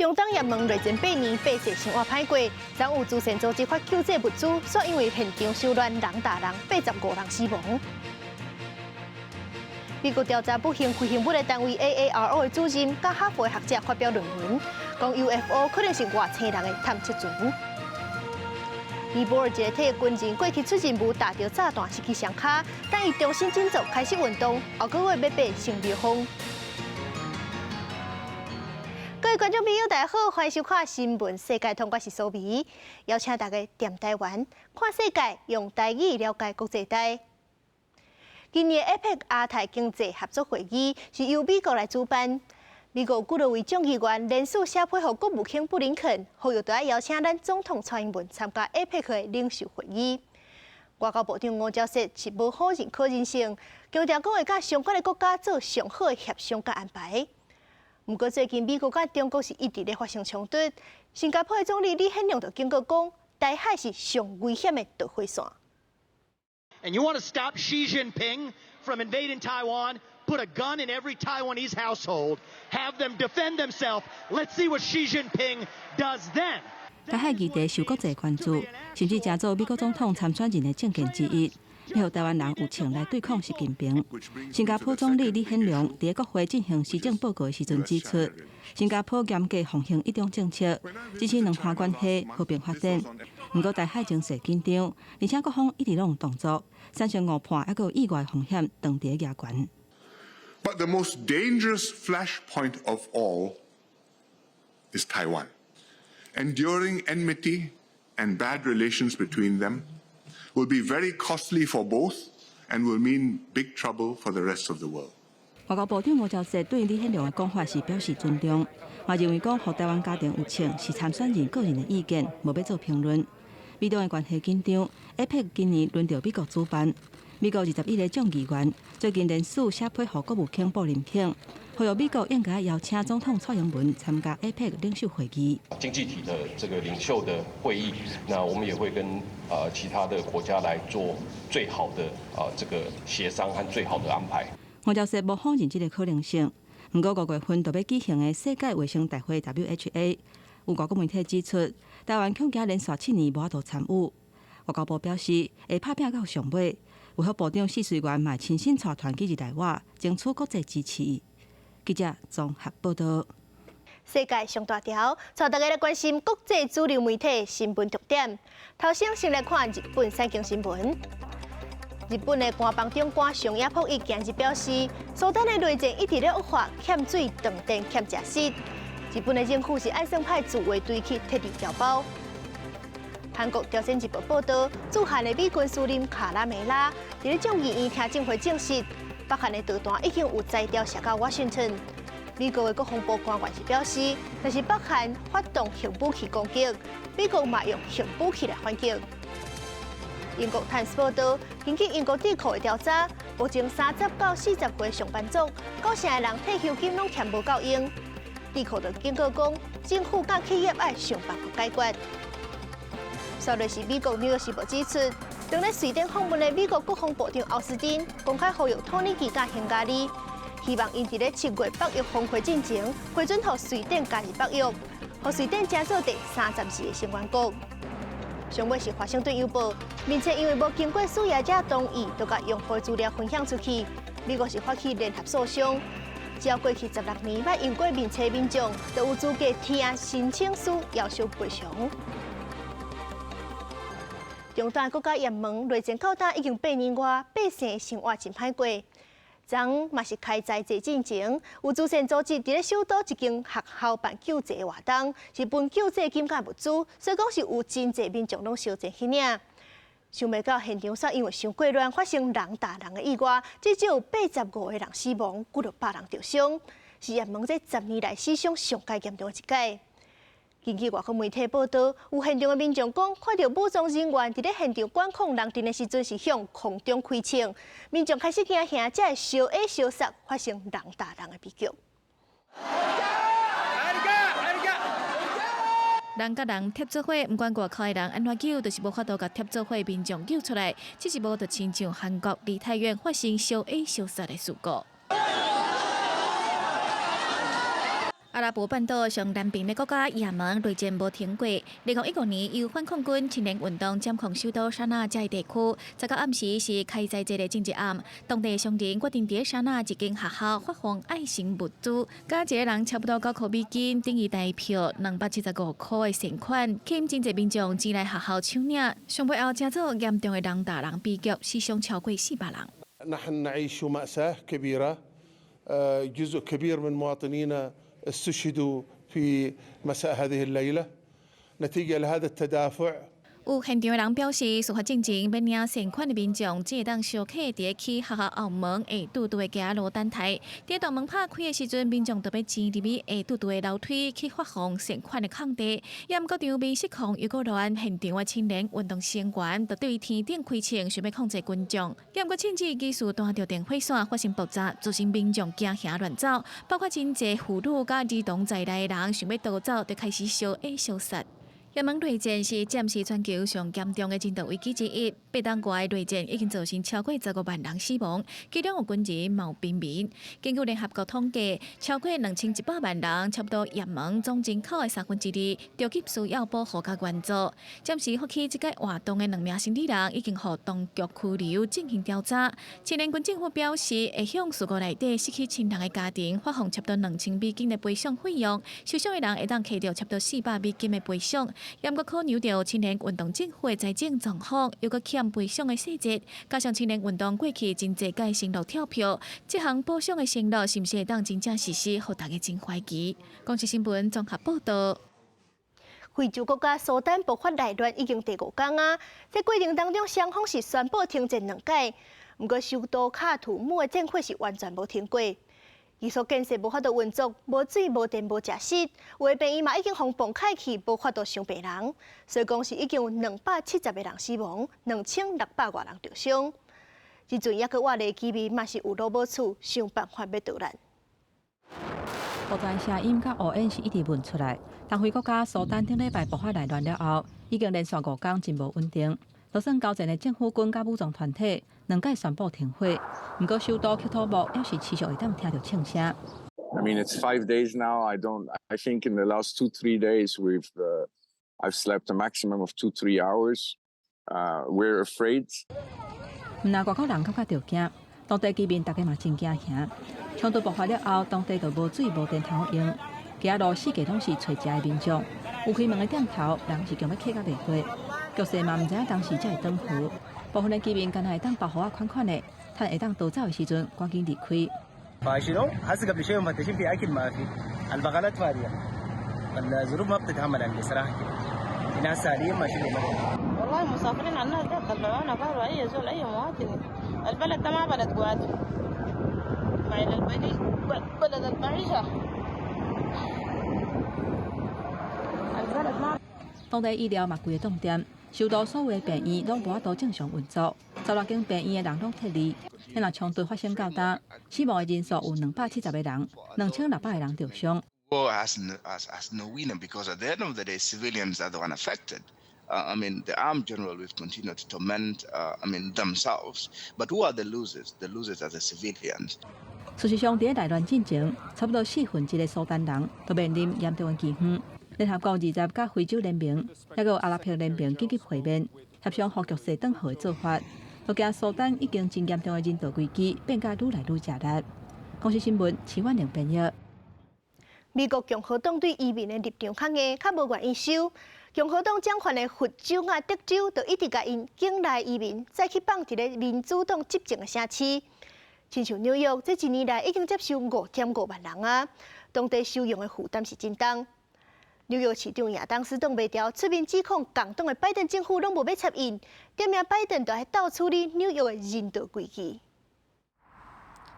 中东也问内政8年8世生活歹过，曾有慈善组织发救济物资，却因为现场受乱，人打人，85人死亡。美国调查不幸飞行物的单位 AARO 的主任，甲哈佛的学者发表论文，讲 UFO 可能是外星人的探测船。尼泊尔一个退役军人过去出任务，打着炸弹失去双脚，但伊重新振作，开始运动，后个月要变成蜜蜂。各位观众朋友，大家好，欢迎收看《新闻世界通》，我是苏眉，邀请大家踮台湾看世界，用台语了解国际台。今年 APEC 亚太经济合作会议是由美国来主办。美国几多位众议员联署写配合国务卿布林肯，呼吁都要邀请咱总统蔡英文参加 APEC 的领袖会议。外交部长吴钊燮是无否认可能性，强调讲会甲相关的国家做上好的协商甲安排。不过最近美国甲中国是一直咧发生冲突，新加坡的总理李显龙就警告讲，台海是上危险的导火线。And you want to stop Xi Jinping from invading Taiwan? Put a gun in every Taiwanese household. Have them defend themselves. Let's see what Xi Jinping does then. 台海议题受国际关注，甚至成做美国总统参选人的政见之一。要互台湾人有情来对抗习近平。新加坡总理李显龙伫国会进行施政报告的时阵指出，新加坡严格奉行一中政策，支持两岸关系和平发展。不过台海情势紧张，而且各方一直拢有动作，产生误判，还有意外风险长伫牙悬。But the most dangerous flashpoint of all is Taiwan. Enduring enmity and bad relations between them will be very costly for both and will mean big trouble for the rest of the world. 外交部长吴钊燮对李显龙的讲法是表示尊重，也认为讲互台湾家庭有请是参选人个人的意见，无要做评论。美中的关系紧张 ，APEC 今年轮到美国主办。美国21个众议员最近联署写配合国务卿布林肯，呼吁美国应该邀请总统蔡英文参加 APEC 领袖会议。经济体的这个领袖的会议，那我们也会跟其他的国家来做最好的这个协商和最好的安排。吴钊燮无否认这个可能性，不过5月份就要举行的世界卫生大会 WHA， 有外国媒体指出，台湾恐惊连续7年无法度参与。外交部表示会拍拼到上尾。卫福部长试水员嘛亲身带团记者来话，争取国际支持。记者综合报道。世界上大条，带大家来关心国际主流媒体新闻重点。头先来看日本三经新闻。日本的官房长官上野博一近日表示，苏丹的内政一直咧恶化，欠水、断电、欠食食。日本的政府是爱生派自卫队去特地调包。韩国朝鲜日报报道，驻韩的美军司令卡拉梅拉伫咧众议院听证会证实，北韩的导弹已经有摘掉射到 Washington。美国的国防部官员是表示，若是北韩发动核武器攻击，美国嘛用核武器来反击。英国《Times》报道，根据英国智库的调查，目前30到40岁上班族，9成的人退休金拢欠无够用。智库就警告讲，政府甲企业爱想办法解决。昨日是美国《纽约时报》指出，正在瑞典访问的美国国防部长奥斯汀公开呼吁土耳其甲匈牙利，希望因伫咧7月北约峰会进前，批准予瑞典加入北约，予瑞典加做第34个成员国。上尾是《华盛顿邮报》，并且因为无经过使用者同意，就甲用户资料分享出去。美国是发起联合诉讼，只要过去16年捌用过面册民众，就有资格提案申请书要求赔偿。中东国家也问，内战到今已经8年外，百姓生活真歹过。昨嘛是开斋节进前，有慈善组织伫咧首都一间学校办救济的活动，是分救济金甲物资，所以讲是有真济民众拢烧钱去领。想袂到现场因为伤过乱，发生人打人的意外，至少有85个人死亡，几落100人受伤，是也问这10年来史上上界严重的一届。根据外国媒体报道，有现场的民众讲，看到武装人员伫咧现场管控人阵的时阵是向空中开枪，民众开始惊吓，才会相爱相杀，发生人打人的悲剧。人甲人贴做伙，不管外口的人安怎救，就是无法度甲贴做伙民众救出来，只是无就亲像韩国梨泰院发生相爱相杀的事故。阿拉伯半岛上南边的国家也门内战无停过。2019年，由反抗军青年运动掌控首都沙那这一地区。昨到暗时是开斋节的政治暗，当地商人决定在沙那一间学校发放爱心物资，加一个人差不多9块美金，等于台票275块的善款，吸引真侪民众前来学校抢领。上背后，真做严重的人打人悲剧，死伤超过400人。نحن نعيش مأساة كبيرة جزء كبير من مواطنينا استشهدوا في مساء هذه الليلة نتيجة لهذا التدافع 有现场的人表示，事发进前要领善款的民众，只会当小客伫去学校后门下拄的行路等待。伫大门拍开的时阵，民众就要挤入去下拄的楼梯去发放善款的空地。也毋过场面失控又过乱，现场的青年运动成员就对天顶开枪，想要控制群众。也毋过甚至技术断着电火线发生爆炸，造成民众惊吓乱走，包括真侪妇女甲儿童在内的人想要逃走，就开始烧杀烧杀。也门内战是暂时全球上严重的人道危机之一。8年外，内战已经造成超过15万人死亡，其中有军人、嘛有平民。根据联合国统计，超过2100万人，差不多也门总人口的2/3，着急需要保护甲援助。暂时发起这个活动的2名生理人已经获当局拘留进行调查。青年军政府表示，会向事故内底失去亲人的家庭发放差不多2000美金的赔偿费用，受伤的人会当摕到差不多400美金的赔偿。也毋过考量到青年运动政府的财政状况，又搁欠赔偿的细节，加上青年运动过去真侪届承诺跳票，这项补偿的承诺是毋是会当真正实施，互大家真怀疑。公视新闻综合报道。非洲国家苏丹爆发内乱已经第5天啊，在过程当中，双方是宣布停战2届，不过首都卡图姆的战火是完全无停过。伊所建设无法度运作，无水、无电、无食食，有的病院嘛已经封开去，无法度伤病人。所以讲是已经有270个人死亡，2600多人受伤。即阵还阁活的居民嘛是有路无厝，想办法要逃难。无传声音甲乌烟是一直闻出来。东非国家苏丹顶礼拜爆发内乱了后，已经连续5天真无稳定。就算交战的政府军甲武装团体2届宣布停火，不过首都喀土穆还是持续会当听到枪声。I mean, it's 5 days now. I think in the last 2-3 days I've slept a maximum of 2-3 hours. We're afraid. 毋但外国人感觉着惊，当地居民大家嘛真惊吓。冲突爆发了后，当地就无水无电通用，街路四界拢是找食的民众。有开门的店头，人是强要客甲袂过。局势嘛毋知影当时才会转赴，部分的居民敢若会当包好款款的，趁会当逃走的时阵赶紧离开。فشنو هسه قبل شوي مفتشين في اكل ما في البقالات فاضيه الظروف ما بتتحمل عندي صراحه كده ناس حاليا ماشيين والله مسافرين على الناس ده طلعونا قالوا اي زول اي مواطن البلد ده ما بلد قوات فعل البلد بلد المعيشه البلد ما 当地医疗嘛规个冻点，首都所有的病院拢无法度正常运作，16间病院的人拢撤离。因若冲突发生较大，死亡的人数有270个人，2600个人受伤。War has no winner because at the end of the day, civilians are the one affected. I mean, the armed general will continue to torment, themselves. But who are the losers? The losers are the civilians. 事实上，伫内乱进前，差不多1/4的苏丹人都面临严重的饥荒。联合国20甲非洲联盟，还有阿拉伯联盟紧急会面，协商互局势转好的做法。都惊苏丹已经真严重的人道危机变甲愈来愈激烈。公视新闻齐婉玲编译。美国共和党对移民的立场较硬，较无愿意收。共和党掌权的佛州啊、德州，就一直甲因境内移民再去放伫咧民主党执政的城市。亲像纽约，这1年来已经接收5.5万人啊，当地收容的负担是真重。纽约市长亚当斯挡袂牢，出面指控共党的拜登政府拢无要插印，点名拜登就要倒处理纽约的人道危机。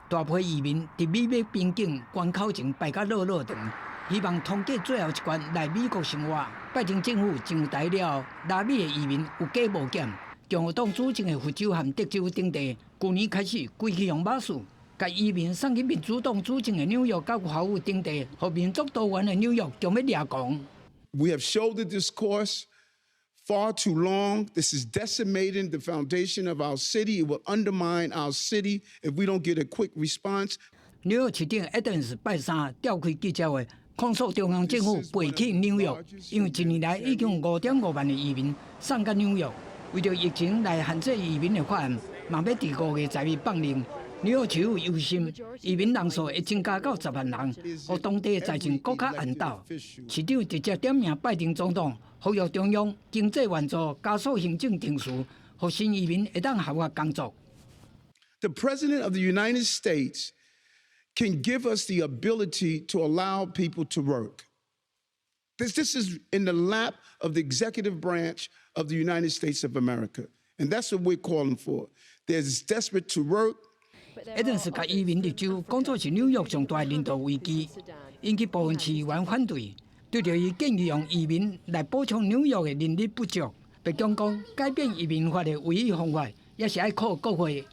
大批移民伫美美边境关口前排甲落长，希望通过最后一关来美国生活。拜登政府上台了，拉美的移民有加无减。共和党主政的佛州和德州等地，去年开始规起用马术。甲移民送去民主党主政的纽约甲华府等地，和民族多元的纽约将要掠光。We have shouldered this course far too long. This is decimating the foundation of our city. It will undermine our city if we don't get a quick response. 纽约市长Adams拜三召开记者会，控诉中央政府背弃纽约，因为一年来已经有5.5万的移民送到纽约。为着疫情来限制移民的法案，嘛要伫5月10日放令。纽约市府忧心移民人数会增加到10万人，互当地的财政更加暗斗。市长直接点名拜登总统，呼吁中央经济援助加速行政程序，互新移民会当合法工作。The President of the United States can give us the ability to allow people to work. This is in the lap of the executive branch of the United States of America. And that's what we're calling for. They're desperate to work. 一定是甲移民入州，讲作是纽约上大的人道危机，引起部分市议员反对。对着伊建议用移民来补充纽约的人力不足，白宫讲改变移民法的唯一方法，也是爱靠国会。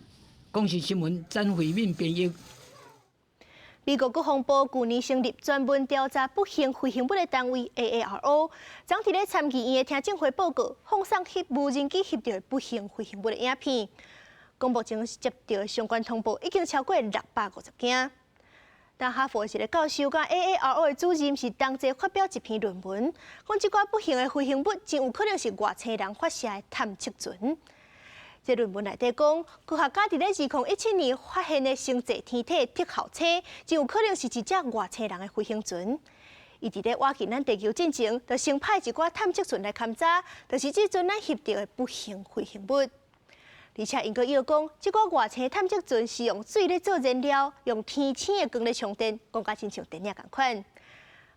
公视新闻詹慧敏编译。美国国防部去年成立专门调查不幸飞行物的单位 AARO， 昨伫咧参议院的听证会报告，放送无人机翕到不幸飞行物的影片。公布前接到相关通报已经超过650件。但哈佛一个教授甲 AARO 的主任是同齐发表一篇论文，讲即寡不幸的飞行物真有可能是外星人发射的探测船。这论文内底讲，科学家伫咧2017年发现的星际天体特号车，真有可能是一只外星人的飞行船。伊伫咧挖进咱地球进前，就先派一寡探测船来勘察，就是即阵咱翕到的不幸飞行物。而且因阁要讲，即寡外星探测船是用水咧做燃料，用天星的光咧充电，讲甲亲像电影共款。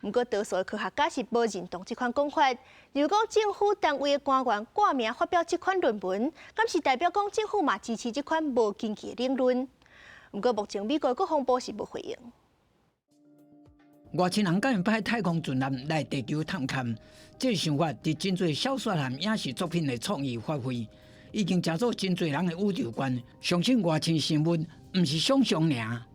不过，多数的科学家是无认同这款讲法。例如讲，政府单位的官员挂名发表这款论文，敢是代表讲政府嘛支持这款无根据的理论。不过，目前美国国防部是无回应。外星人敢会派太空船舰来地球探勘，这个想法伫真侪小说和影视作品的创意发挥，已经加做真侪人的宇宙观。相信外星生物毋是想象尔。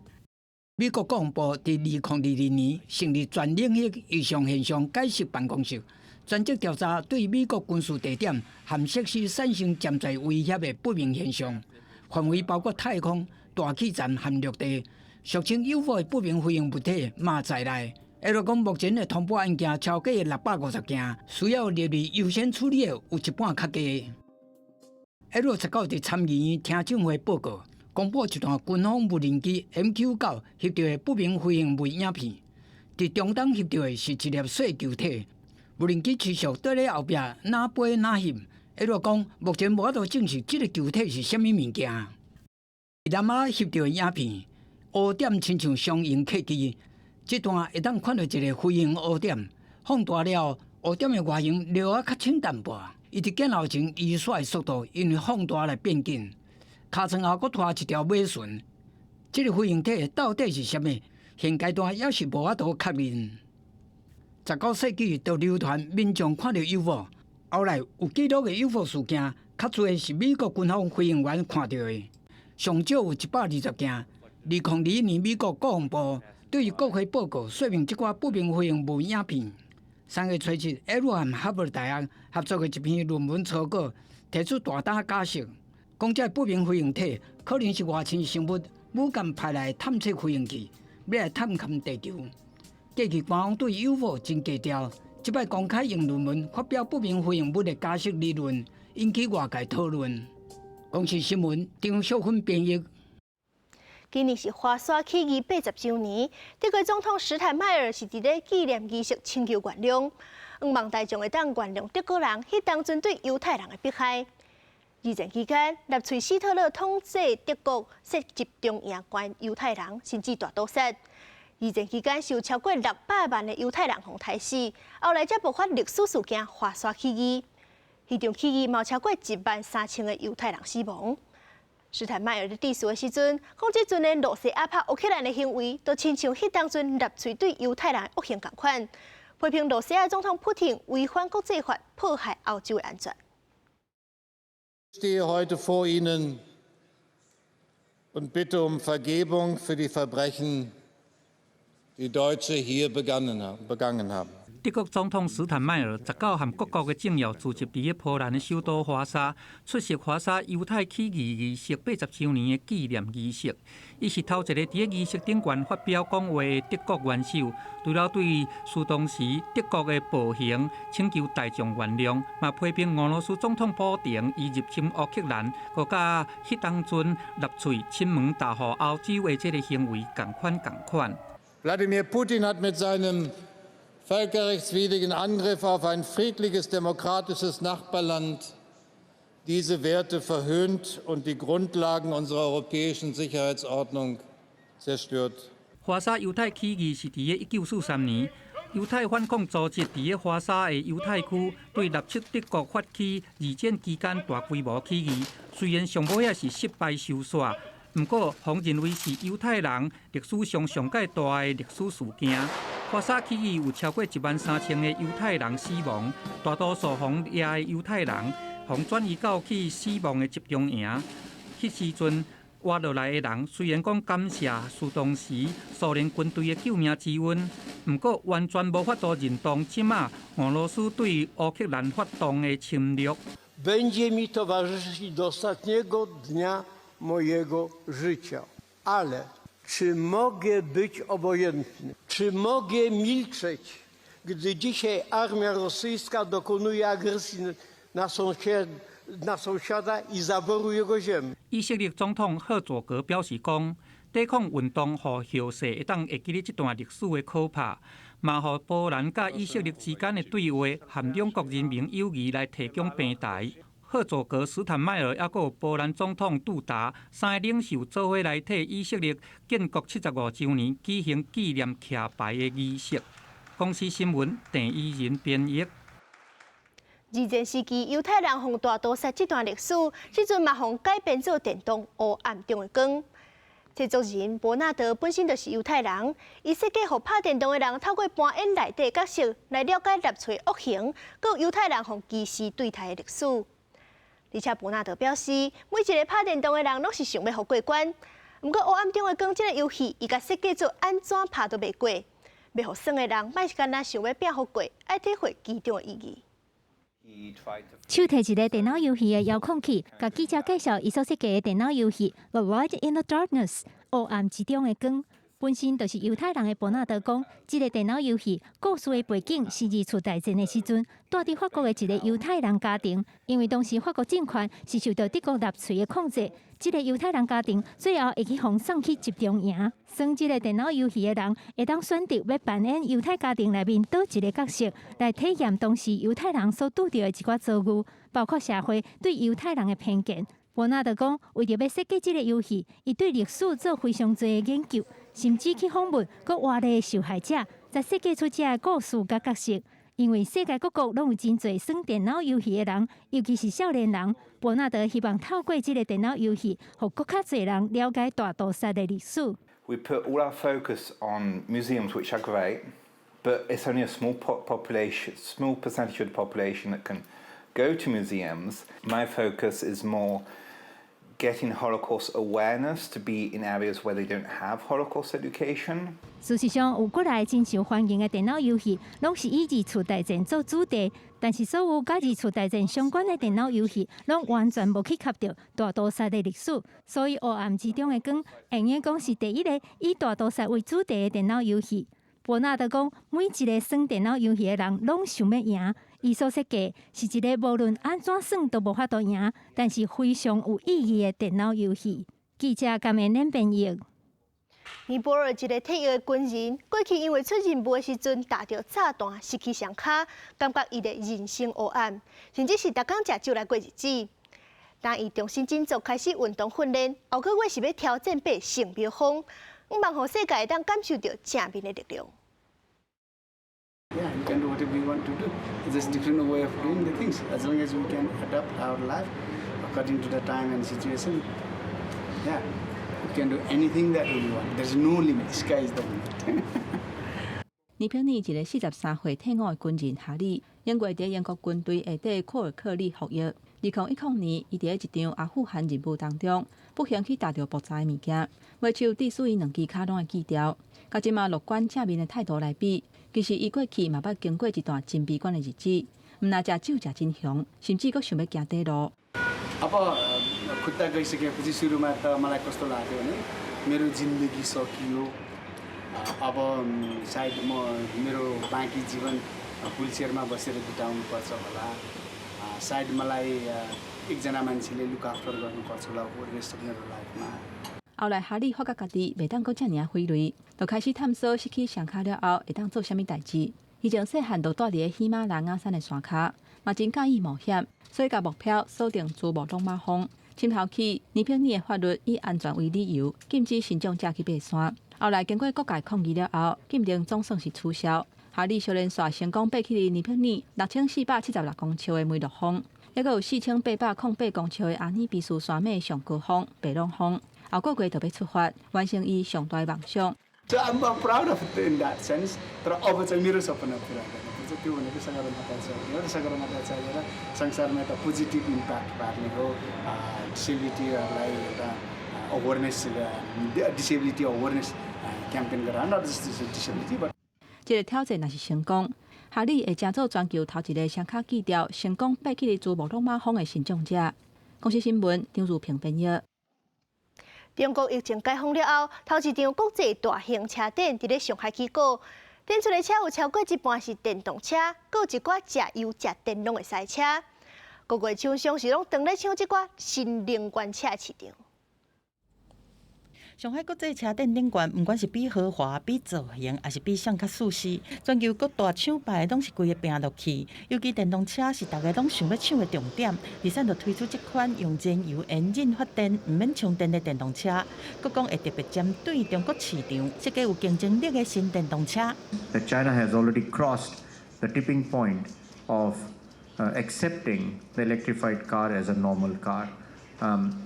美国国防部伫2022年成立全领域异常现象解析办公室，专责调查对美国军事地点和设施产生潜在威胁的不明现象，范围包括太空、大气层和陆地，俗称 UFO 的不明飞行物体嘛在内。如讲，目前的通报案件超过650件，需要列入优先处理的有一半较低。19伫参议院听证会报告。公布一段军方无人机 MQ-9 翕到的不明飞行物影片，伫中东翕到的是一粒小球体。无人机持续在咧后壁哪飞哪翕，讲目前无法度证实这个球体是啥物物件。南亚翕到的影片，乌点亲像双荧客机，这段会当看到一个飞行乌点，放大了乌点的外形略较浅淡薄，伊伫见后前移甩的速度因为放大来变紧。尻川后阁拖一条尾船，这个飞行体到底是啥物？现阶段也是无法度确认。19世纪就流传民众看到 UFO， 后来有记录的 UFO 事件，较侪是美国军方飞行员看到的，上少有120件。2021年，美国国防部对于国会报告说明这寡不明飞行物影片。3月初7，耶鲁和哈佛大学合作的一篇论文草稿，提出大胆假设。讲这不明飞行体可能是外星生物母舰派来探测飞行器，要来探勘地球。过去官方对 UFO 真低调，这摆公开用论文发表不明飞行物的假设理论，引起外界讨论。公视新闻张秀芬编译。今年是华沙起义80周年，德国总统施坦迈尔是伫咧纪念仪式请求原谅，希望大众会当原谅德国人迄当针对犹太人的迫害。二战期间，纳粹希特勒统治德国，设集中营关犹太人，甚至大屠杀。二战期间，有超过600万的犹太人互杀死，后来才爆发历史事件华沙起义。迄场起义有超过13000个犹太人死亡。施坦迈尔伫致辞的时阵，讲即阵的罗西亚拍乌克兰的行为，都亲像迄当阵纳粹对犹太人的恶行共款，批评罗西亚总统普京违反国际法，迫害欧洲的安全。Ich stehe heute vor Ihnen und bitte Vergebung für die Verbrechen, die Deutsche hier begangen haben. 德国总统斯坦迈尔19和各国的政要聚集伫波兰的首都华沙，出席华沙犹太起义仪式80周年的纪念仪式。伊是头一个伫仪式顶悬发表讲话的德国元首，除了对苏当时德国的暴行请求大众原谅，嘛批评俄罗斯总统普京伊入侵乌克兰，佮甲迄当阵纳粹亲门大户欧洲的这个行为同款。Wladimir Putin hat mit seinem völkerrechtswidrigen Angriff auf ein friedliches, demokratisches Nachbarland diese Werte verhöhnt und die Grundlagen unserer europäischen Sicherheitsordnung zerstört. 华沙犹太起义是伫1943年，犹太反抗组织伫华沙的犹太区对纳粹德国发起二战期间大规模起义，虽然上尾也是失败收煞。不过，方认为是犹太人历史上上界大的历史事件。华沙起义有超过13000个犹太人死亡，大多数方野的犹太人，方转移到去死亡的集中营。迄时阵活落来的人，虽然讲感谢苏当时苏联军队的救命之恩，不过完全无法度认同即马俄罗斯对乌克兰发动的侵略。Będzie mi towarzyszyć do ostatniego dnia mojego życia. Ale czy mogę być obojętny? Czy mogę milczeć, gdy dzisiaj armia rosyjska dokonuje agresji na sąsiada i zaboru jego ziemi? 以色列总统赫佐格表示讲，抵抗运动和后世会当会记咧这段历史的可怕，嘛互波兰甲以色列之间的对话和两国人民友谊来提供平台。赫佐格、斯坦迈尔，还有波兰总统杜达三个领袖做伙来替以色列建国75周年举行纪念徛牌的仪式。公司新闻郑依仁编译。二战时期，犹太人互大屠杀这段历史，即阵嘛互改编做电动黑暗中的光。制作人伯纳德本身就是犹太人，伊设计互拍电动的人透过扮演内底角色来了解纳粹恶行，佮犹太人互歧视对待的历史。而且伯纳德表示，每一个拍电动的人拢是想要互过关。不过黑暗中的光这个游戏，伊甲设计做安怎拍都袂过，要互耍的人莫是干那想要拼互过，爱体会其中的意义。手摕一个电脑游戏的遥控器，甲记者介绍伊所设计的电脑游戏《The Light in the Darkness》黑暗之中的光。本身就是犹太人的伯纳德讲，这个电脑游戏故事的背景是二次大战的时阵，住伫法国的一个犹太人家庭。因为当时法国政权是受到德国纳粹的控制，这个犹太人家庭最后会去互送去集中营。耍这个电脑游戏的人会当选择要扮演犹太家庭内面倒一个角色，来体验当时犹太人所拄到的一寡遭遇，包括社会对犹太人的偏见。伯纳德讲，为着要设计这个游戏，伊对历史做非常多的研究，甚至去访问佮活的受害者，才设计出这个故事甲角色。因为世界各国拢有真侪耍电脑游戏的人，尤其是少年人。伯纳德希望透过这个电脑游戏，互更较侪人了解大屠杀的历史。We put all our focus on museums, which are great, but it's only a small percentage of the population that can go to museums. My focus is more getting Holocaust awareness to be in areas where they don't have Holocaust education. 事实上，有过来真受欢迎的电脑游戏，拢是以二次大战做主题。但是，所有甲二次大战相关的电脑游戏，拢完全无去吸到大屠杀的历史。所以，黑暗之中的光，应该讲是第一个以大屠杀为主题的电脑游戏。伯纳德讲，每一个耍电脑游戏的人，拢想要赢。伊所设计是一个无论安怎算都无法度赢，但是非常有意义的电脑游戏。记者甘延恁编译。尼泊尔一个退役的军人，过去因为出任务的时阵打着炸弹，失去双脚，感觉伊的人生黑暗，甚至是逐工食酒来过日子。当伊重新振作，开始运动训练，后个月是要挑战爬圣庙峰，望互世界会当感受到正面的力量。Yeah, we can do whatever we want to do. It's just different way of doing the things. As long as we can adapt our life according to the time and situation. Yeah, we can do anything that we want. There's no limit. Sky is the limit. 尼泊尔一个43岁退伍的军人哈里，因为伫英国军队下底库尔克里服役。2010年，伊伫一场阿富汗任务当中，不幸去打着爆炸的物件，袂手致使伊两只脚拢会锯掉。甲即马乐观正面的态度来比，其实伊过去嘛捌经过一段真悲观的日子，毋但食酒食真凶，甚至佫想要行底路。 अब खुट्टा गइसकेपछि सुरुमा त मलाई कस्तो लाग्यो भने मेरो जिन्दगी सकियो अब सायद म मेरो बाँकी जीवन व्हिलचेयरमा बसेर बिताउनु पर्छ होला सायद मलाई एकजना मान्छेले लुक आफ्टर गर्नुपर्छ होला रेस्ट अफ मेरो लाइफमा 后来哈利发觉家己袂当阁遮尔费累，就开始探索失去双脚了后会当做啥物代志。以前细汉就住伫个喜马拉雅山的山骹，嘛真介意冒险，所以甲目标锁定珠穆朗玛峰。深头起，尼泊尔的法律以安全为理由，禁止新疆者去爬山。后来经过各界抗议了后，禁令总算是取消。哈利小连续成功爬起了尼泊尔6476公尺的梅洛峰，还佫有4808公尺的阿尼比斯山脉上高峰白龙峰。 后个月就要出发，完成伊上大的梦想。 So I'm proud of it in that sense. तर अब चाहिँ मेरो सपना पुरा गर्नुपर्छ त्यो भनेको सगरमाथा छ एउटा सगरमाथा चाहिएर संसारमा एउटा पोजिटिभ इम्प्याक्ट पार्ने हो डिसेबिलिटीहरूलाई एउटा अवेरनेस डिसेबिलिटी अवेरनेस क्याम्पेन गराउन not just disability but 这个挑战若是成功，哈利会成做全球头一个双脚锯掉成功爬起珠穆朗玛峰的新种者。公司新闻张如平编译。 中国疫情解封了后，头一场国际大型车展伫咧上海起过。展出的车有超过一半是电动车，阁有一寡食油食电动的赛车。各国厂商是拢当咧抢即寡新能源车的市场。 上海国际车展顶悬，不管是比豪华、比造型，还是比上较舒适，全球各大厂牌拢是规个拼落去。尤其电动车是大家拢想要抢的重点，日产就推出这款用燃油引擎发电、唔免充电的电动车，佮讲会特别针对中国市场，设计有竞争力的新电动车。 That China has already crossed the tipping point of accepting the electrified car as a normal car,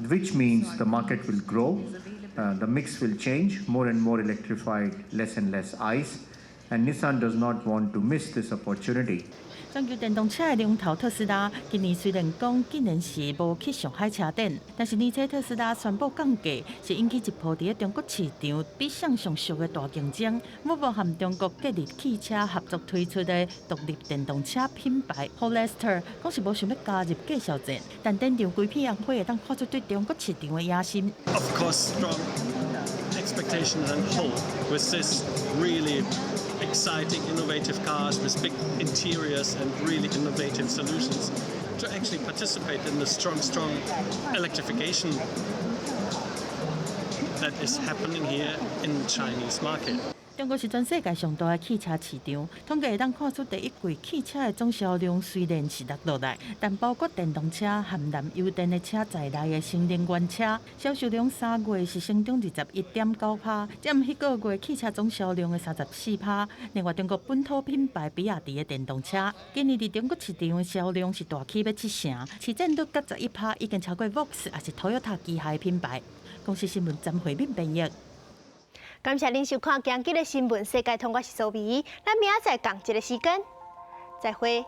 which means the market will grow. The mix will change, more and more electrified, less and less ICE, and Nissan does not want to miss this opportunity. 全球电动车的龙头特斯拉，今年虽然讲竟然是无去上海车展，但是年初特斯拉宣布降价，是引起一波伫中国市场比上上熟的大竞争。某部和中国吉利汽车合作推出的独立电动车品牌 Polestar， 讲是无想要加入介绍战，但展场规批红会会当看出对中国市场的野心。Of course, strong expectations and hope with this really exciting, innovative cars with big interiors and really innovative solutions to actually participate in the strong electrification that is happening here in the Chinese market. 中国是全世界上大的汽车市场，统计会当看出第一季汽车的总销量虽然是落来，但包括电动车、含燃油电的车在内的新能源车销售量3月是成长21.9%，占迄个月汽车总销量的34%。另外，中国本土品牌比亚迪的电动车，今年伫中国市场的销量是大起要7成，市占率甲11%，已经超过 Vox 也是 Toyota 旗下的品牌。公司新闻张惠敏编译。 感谢您收看今日的新闻世界通，我是苏眉，咱明仔载同一个时间再会。